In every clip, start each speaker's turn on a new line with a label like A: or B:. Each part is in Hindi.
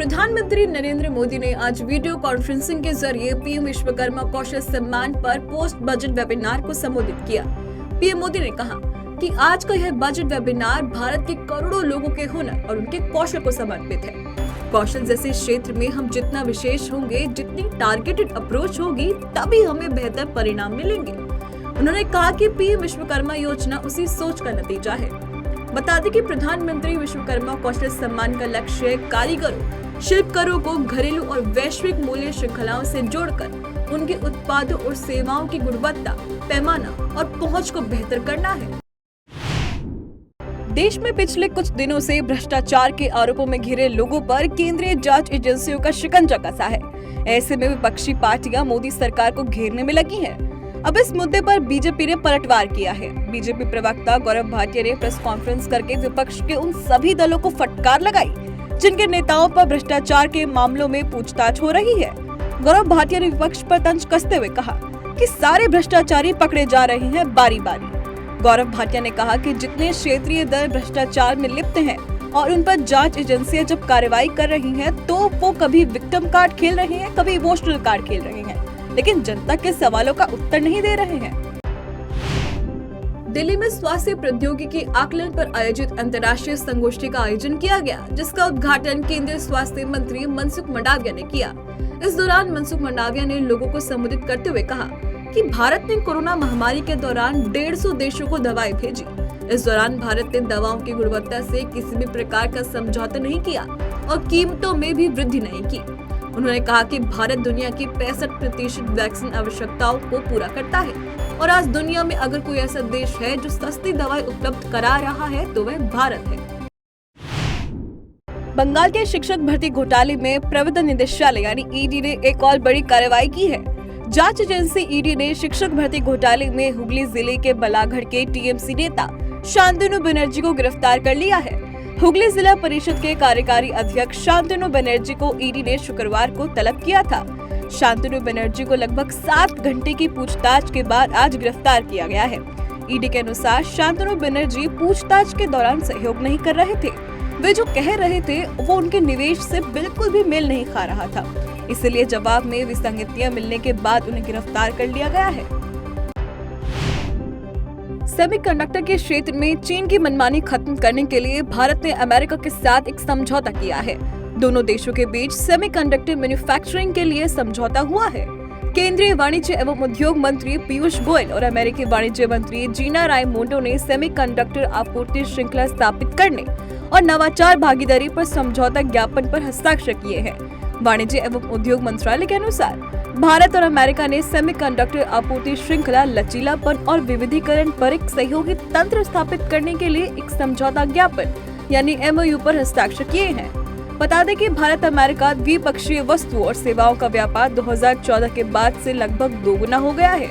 A: प्रधानमंत्री नरेंद्र मोदी ने आज वीडियो कॉन्फ्रेंसिंग के जरिए पीएम विश्वकर्मा कौशल सम्मान पर पोस्ट बजट वेबिनार को संबोधित किया। पीएम मोदी ने कहा कि आज का यह बजट वेबिनार भारत के करोड़ों लोगों के हुनर और उनके कौशल को समर्पित है। कौशल जैसे क्षेत्र में हम जितना विशेष होंगे, जितनी टारगेटेड अप्रोच होगी, तभी हमें बेहतर परिणाम मिलेंगे। उन्होंने कहा कि पीएम विश्वकर्मा योजना उसी सोच का नतीजा है। बता दें कि प्रधानमंत्री विश्वकर्मा कौशल सम्मान का लक्ष्य कारीगरों, शिल्पकारों को घरेलू और वैश्विक मूल्य श्रृंखलाओं से जोड़कर उनके उत्पादों और सेवाओं की गुणवत्ता, पैमाना और पहुंच को बेहतर करना है। देश में पिछले कुछ दिनों से भ्रष्टाचार के आरोपों में घिरे लोगों पर केंद्रीय जांच एजेंसियों का शिकंजा कसा है। ऐसे में विपक्षी पार्टियां मोदी सरकार को घेरने में लगी हैं। अब इस मुद्दे पर बीजेपी ने पलटवार किया है। बीजेपी प्रवक्ता गौरव भाटिया ने प्रेस कॉन्फ्रेंस करके विपक्ष के उन सभी दलों को फटकार लगाई जिनके नेताओं पर भ्रष्टाचार के मामलों में पूछताछ हो रही है। गौरव भाटिया ने विपक्ष पर तंज कसते हुए कहा कि सारे भ्रष्टाचारी पकड़े जा रहे हैं बारी बारी। गौरव भाटिया ने कहा कि जितने क्षेत्रीय दल भ्रष्टाचार में लिप्त हैं और उन पर जांच एजेंसियां जब कार्रवाई कर रही हैं, तो वो कभी विक्टिम कार्ड खेल रहे हैं, कभी इमोशनल कार्ड खेल रहे हैं, लेकिन जनता के सवालों का उत्तर नहीं दे रहे हैं। दिल्ली में स्वास्थ्य प्रौद्योगिकी आकलन पर आयोजित अंतर्राष्ट्रीय संगोष्ठी का आयोजन किया गया, जिसका उद्घाटन केंद्रीय स्वास्थ्य मंत्री मनसुख मंडाविया ने किया। इस दौरान मनसुख मंडाविया ने लोगों को संबोधित करते हुए कहा कि भारत ने कोरोना महामारी के दौरान 150 देशों को दवाएं भेजी। इस दौरान भारत ने दवाओं की गुणवत्ता से किसी भी प्रकार का समझौता नहीं किया और कीमतों में भी वृद्धि नहीं की। उन्होंने कहा कि भारत दुनिया की 65% वैक्सीन आवश्यकताओं को पूरा करता है और आज दुनिया में अगर कोई ऐसा देश है जो सस्ती दवाएं उपलब्ध करा रहा है तो वह भारत है। बंगाल के शिक्षक भर्ती घोटाले में प्रवर्तन निदेशालय यानी ईडी ने एक और बड़ी कार्रवाई की है। जांच एजेंसी ईडी ने शिक्षक भर्ती घोटाले में हुगली जिले के बलाघड़ के टीएमसी नेता शांतनु बनर्जी को गिरफ्तार कर लिया है। हुगली जिला परिषद के कार्यकारी अध्यक्ष शांतनु बनर्जी को ईडी ने शुक्रवार को तलब किया था। शांतनु बनर्जी को लगभग 7 घंटे की पूछताछ के बाद आज गिरफ्तार किया गया है। ईडी के अनुसार शांतनु बनर्जी पूछताछ के दौरान सहयोग नहीं कर रहे थे। वे जो कह रहे थे वो उनके निवेश से बिल्कुल भी मेल नहीं खा रहा था, इसलिए जवाब में विसंगतियां मिलने के बाद उन्हें गिरफ्तार कर लिया गया है। सेमीकंडक्टर के क्षेत्र में चीन की मनमानी खत्म करने के लिए भारत ने अमेरिका के साथ एक समझौता किया है। दोनों देशों के बीच सेमीकंडक्टर मैन्युफैक्चरिंग के लिए समझौता हुआ है। केंद्रीय वाणिज्य एवं उद्योग मंत्री पीयूष गोयल और अमेरिकी वाणिज्य मंत्री जीना रायमोंडो ने सेमीकंडक्टर आपूर्ति श्रृंखला स्थापित करने और नवाचार भागीदारी पर समझौता ज्ञापन पर हस्ताक्षर किए हैं। वाणिज्य एवं उद्योग मंत्रालय के अनुसार भारत और अमेरिका ने सेमीकंडक्टर आपूर्ति श्रृंखला, लचीलापन और विविधीकरण पर एक सहयोगी तंत्र स्थापित करने के लिए एक समझौता ज्ञापन यानी एमओयू पर हस्ताक्षर किए हैं। बता दें कि भारत अमेरिका द्विपक्षीय वस्तुओं और सेवाओं का व्यापार 2014 के बाद से लगभग दोगुना हो गया है,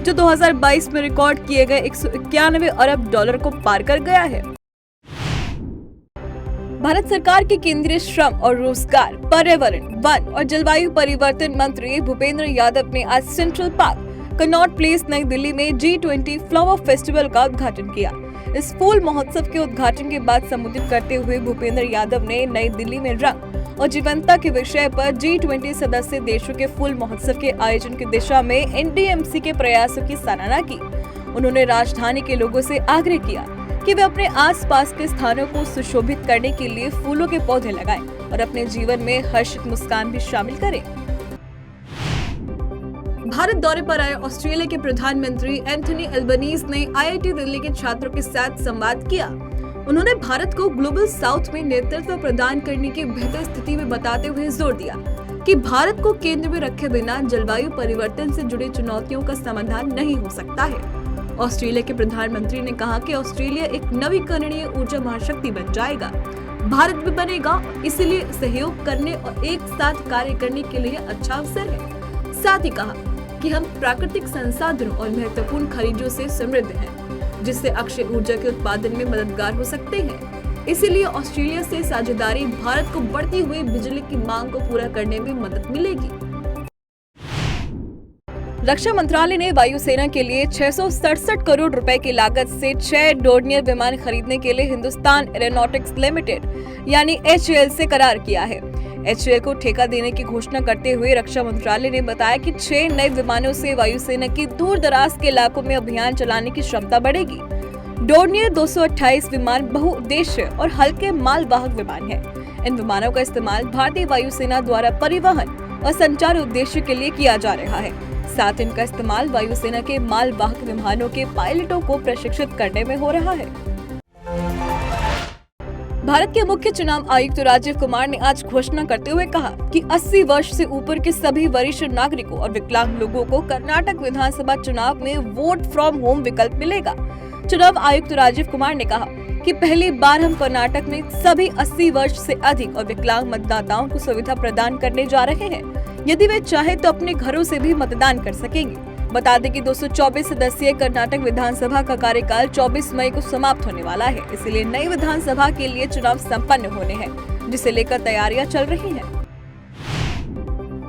A: जो 2022 में रिकॉर्ड किए गए 191 अरब डॉलर को पार कर गया है। भारत सरकार के केंद्रीय श्रम और रोजगार, पर्यावरण, वन और जलवायु परिवर्तन मंत्री भूपेंद्र यादव ने आज सेंट्रल पार्क, कनॉट प्लेस, नई दिल्ली में G20 फ्लावर फेस्टिवल का उद्घाटन किया। इस फूल महोत्सव के उद्घाटन के बाद संबोधित करते हुए भूपेंद्र यादव ने नई दिल्ली में रंग और जीवंतता के विषय पर G20 सदस्य देशों के फूल महोत्सव के आयोजन की दिशा में एनडीएमसी के प्रयासों की सराहना की। उन्होंने राजधानी के लोगों से आग्रह किया कि वे अपने आसपास के स्थानों को सुशोभित करने के लिए फूलों के पौधे लगाएं और अपने जीवन में हर्षित मुस्कान भी शामिल करें। भारत दौरे पर आए ऑस्ट्रेलिया के प्रधानमंत्री एंथनी एल्बनीज ने आईआईटी दिल्ली के छात्रों के साथ संवाद किया। उन्होंने भारत को ग्लोबल साउथ में नेतृत्व प्रदान करने की बेहतर स्थिति में बताते हुए जोर दिया कि भारत को केंद्र में रखे बिना जलवायु परिवर्तन से जुड़ी चुनौतियों का समाधान नहीं हो सकता है। ऑस्ट्रेलिया के प्रधानमंत्री ने कहा कि ऑस्ट्रेलिया एक नवीकरणीय ऊर्जा महाशक्ति बन जाएगा, भारत भी बनेगा, इसलिए सहयोग करने और एक साथ कार्य करने के लिए अच्छा अवसर है। साथ ही कहा कि हम प्राकृतिक संसाधनों और महत्वपूर्ण खनिजों से समृद्ध हैं, जिससे अक्षय ऊर्जा के उत्पादन में मददगार हो सकते हैं। इसीलिए ऑस्ट्रेलिया से साझेदारी भारत को बढ़ती हुई बिजली की मांग को पूरा करने में मदद मिलेगी। रक्षा मंत्रालय ने वायुसेना के लिए 667 करोड़ रुपए की लागत से 6 डोर्नियर विमान खरीदने के लिए हिंदुस्तान एरोनॉटिक्स लिमिटेड यानी HAL से करार किया है। HAL को ठेका देने की घोषणा करते हुए रक्षा मंत्रालय ने बताया कि 6 नए विमानों से वायुसेना की दूर दराज के इलाकों में अभियान चलाने की क्षमता बढ़ेगी। डोर्नियर 228 विमान बहुउद्देश्य और हल्के मालवाहक विमान है। इन विमानों का इस्तेमाल भारतीय वायुसेना द्वारा परिवहन और संचार उद्देश्य के लिए किया जा रहा है। साथ इनका इस्तेमाल वायुसेना के मालवाहक विमानों के पायलटों को प्रशिक्षित करने में हो रहा है। भारत के मुख्य चुनाव आयुक्त राजीव कुमार ने आज घोषणा करते हुए कहा कि 80 वर्ष से ऊपर के सभी वरिष्ठ नागरिकों और विकलांग लोगों को कर्नाटक विधानसभा चुनाव में वोट फ्रॉम होम विकल्प मिलेगा। चुनाव आयुक्त राजीव कुमार ने कहा कि पहली बार हम कर्नाटक में सभी 80 वर्ष से अधिक और विकलांग मतदाताओं को सुविधा प्रदान करने जा रहे हैं। यदि वे चाहे तो अपने घरों से भी मतदान कर सकेंगे। बता दें कि 224 सदस्यीय कर्नाटक विधानसभा का कार्यकाल 24 मई को समाप्त होने वाला है। इसलिए नई विधानसभा के लिए चुनाव संपन्न होने हैं, जिसे लेकर तैयारियां चल रही हैं।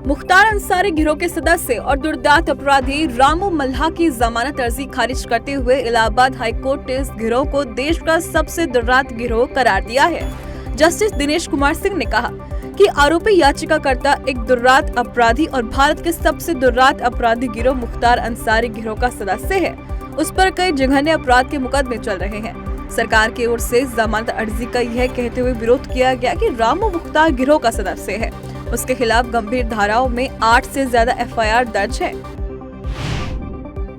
A: मुख्तार अंसारी गिरोह के सदस्य और दुर्दांत अपराधी रामू मल्हा की जमानत अर्जी खारिज करते हुए इलाहाबाद हाईकोर्ट ने इस गिरोह को देश का सबसे दुर्दांत गिरोह करार दिया है। जस्टिस दिनेश कुमार सिंह ने कहा कि आरोपी याचिकाकर्ता एक दुर्दांत अपराधी और भारत के सबसे दुर्दांत अपराधी गिरोह मुख्तार अंसारी गिरोह का सदस्य है। उस पर कई जघन्य अपराध के मुकदमे चल रहे हैं। सरकार की ओर से जमानत अर्जी का यह कहते हुए विरोध किया गया कि रामू मुख्तार गिरोह का सदस्य है। उसके खिलाफ गंभीर धाराओं में 8 से ज्यादा FIR दर्ज है।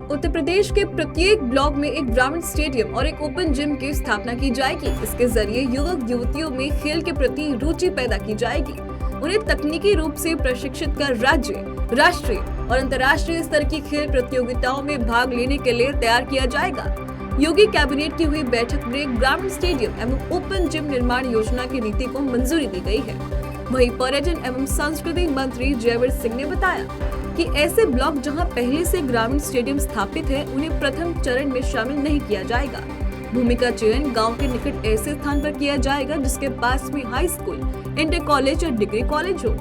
A: उत्तर प्रदेश के प्रत्येक ब्लॉक में एक ग्रामीण स्टेडियम और एक ओपन जिम की स्थापना की जाएगी। इसके जरिए युवक युवतियों में खेल के प्रति रुचि पैदा की जाएगी। उन्हें तकनीकी रूप से प्रशिक्षित कर राज्य, राष्ट्रीय और अंतर्राष्ट्रीय स्तर की खेल प्रतियोगिताओं में भाग लेने के लिए तैयार किया जाएगा। योगी कैबिनेट की हुई बैठक में ग्रामीण स्टेडियम एवं ओपन जिम निर्माण योजना की नीति को मंजूरी दी गई है। वहीं पर्यटन एवं संस्कृति मंत्री जयवीर सिंह ने बताया कि ऐसे ब्लॉक जहां पहले से ग्रामीण स्टेडियम स्थापित है, उन्हें प्रथम चरण में शामिल नहीं किया जाएगा। भूमि का चयन गांव के निकट ऐसे स्थान पर किया जाएगा जिसके पास में हाई स्कूल, इंटर कॉलेज और डिग्री कॉलेज हो।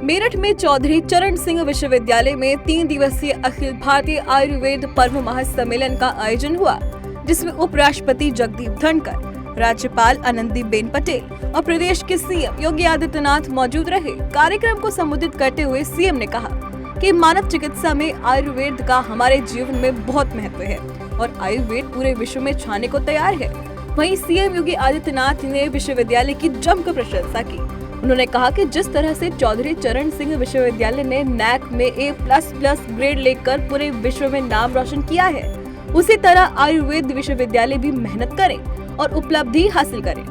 A: मेरठ में चौधरी चरण सिंह विश्वविद्यालय में 3 दिवसीय अखिल भारतीय आयुर्वेद पर्व महासम्मेलन का आयोजन हुआ, जिसमें उपराष्ट्रपति जगदीप धनखड़, राज्यपाल आनंदीबेन पटेल और प्रदेश के सीएम योगी आदित्यनाथ मौजूद रहे। कार्यक्रम को संबोधित करते हुए सीएम ने कहा कि मानव चिकित्सा में आयुर्वेद का हमारे जीवन में बहुत महत्व है और आयुर्वेद पूरे विश्व में छाने को तैयार है। वहीं सीएम योगी आदित्यनाथ ने विश्वविद्यालय की जमकर प्रशंसा की। उन्होंने कहा कि जिस तरह से चौधरी चरण सिंह विश्वविद्यालय ने NAC में A++ ग्रेड लेकर पूरे विश्व में नाम रोशन किया है, उसी तरह आयुर्वेद विश्वविद्यालय भी मेहनत करे और उपलब्धि हासिल करें।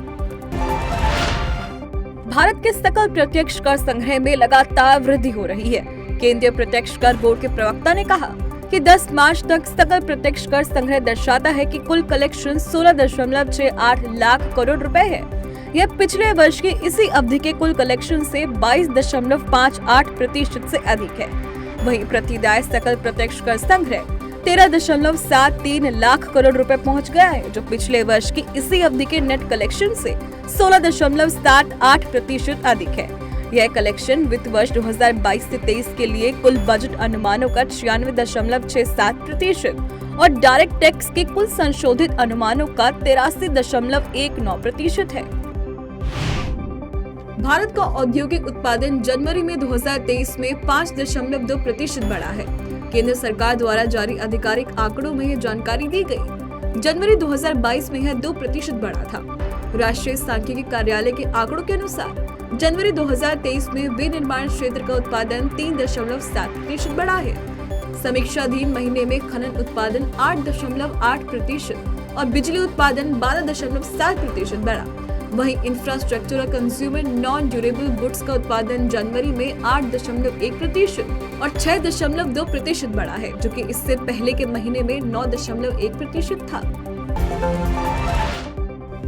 A: भारत के सकल प्रत्यक्ष कर संग्रह में लगातार वृद्धि हो रही है। केंद्रीय प्रत्यक्ष कर बोर्ड के प्रवक्ता ने कहा कि 10 मार्च तक सकल प्रत्यक्ष कर संग्रह दर्शाता है कि कुल कलेक्शन 16.68 लाख करोड़ रुपए है। यह पिछले वर्ष की इसी अवधि के कुल कलेक्शन से 22.58% से अधिक है। वहीं प्रतिदाय सकल प्रत्यक्ष कर संग्रह 13.73 लाख करोड़ रुपए पहुंच गया है, जो पिछले वर्ष की इसी अवधि के नेट कलेक्शन से 16.78% अधिक है। यह कलेक्शन वित्त वर्ष 2022 से 23 के लिए कुल बजट अनुमानों का 96.67% और डायरेक्ट टैक्स के कुल संशोधित अनुमानों का 83.19% है। भारत का औद्योगिक उत्पादन जनवरी में 2023 में 5.2% बढ़ा है। केंद्र सरकार द्वारा जारी आधिकारिक आंकड़ों में यह जानकारी दी गई। जनवरी 2022 में यह 2% बढ़ा था। राष्ट्रीय सांख्यिकी कार्यालय के आंकड़ों के अनुसार जनवरी 2023 में विनिर्माण क्षेत्र का उत्पादन 3.7% बढ़ा है। समीक्षाधीन महीने में खनन उत्पादन 8.8% और बिजली उत्पादन 12.7% बढ़ा। वहीं इंफ्रास्ट्रक्चर और कंज्यूमर नॉन ड्यूरेबल गुड्स का उत्पादन जनवरी में 8.1% और 6.2% बढ़ा है, जो कि इससे पहले के महीने में 9.1% था।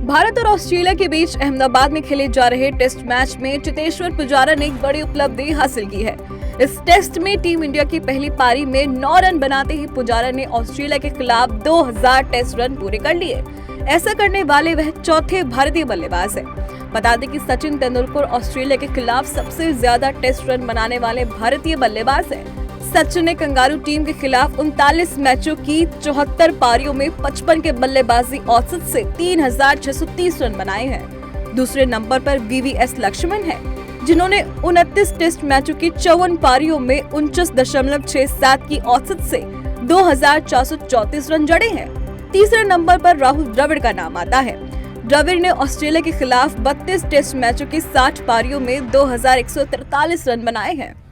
A: भारत और ऑस्ट्रेलिया के बीच अहमदाबाद में खेले जा रहे टेस्ट मैच में चेतेश्वर पुजारा ने एक बड़ी उपलब्धि हासिल की है। इस टेस्ट में टीम इंडिया की पहली पारी में 9 रन बनाते ही पुजारा ने ऑस्ट्रेलिया के खिलाफ 2000 टेस्ट रन पूरे कर लिए। ऐसा करने वाले वह चौथे भारतीय बल्लेबाज है। बता दें कि सचिन तेंदुलकर ऑस्ट्रेलिया के खिलाफ सबसे ज्यादा टेस्ट रन बनाने वाले भारतीय बल्लेबाज हैं। सचिन ने कंगारू टीम के खिलाफ 39 मैचों की 74 पारियों में 55 के बल्लेबाजी औसत से 3630 रन बनाए हैं। दूसरे नंबर पर वीवीएस लक्ष्मण है, जिन्होंने 29 टेस्ट मैचों की 54 पारियों में 49.67 की औसत से 2434 रन जड़े हैं। तीसरे नंबर पर राहुल द्रविड़ का नाम आता है। द्रविड़ ने ऑस्ट्रेलिया के खिलाफ 32 टेस्ट मैचों की 60 पारियों में 2143 रन बनाए हैं।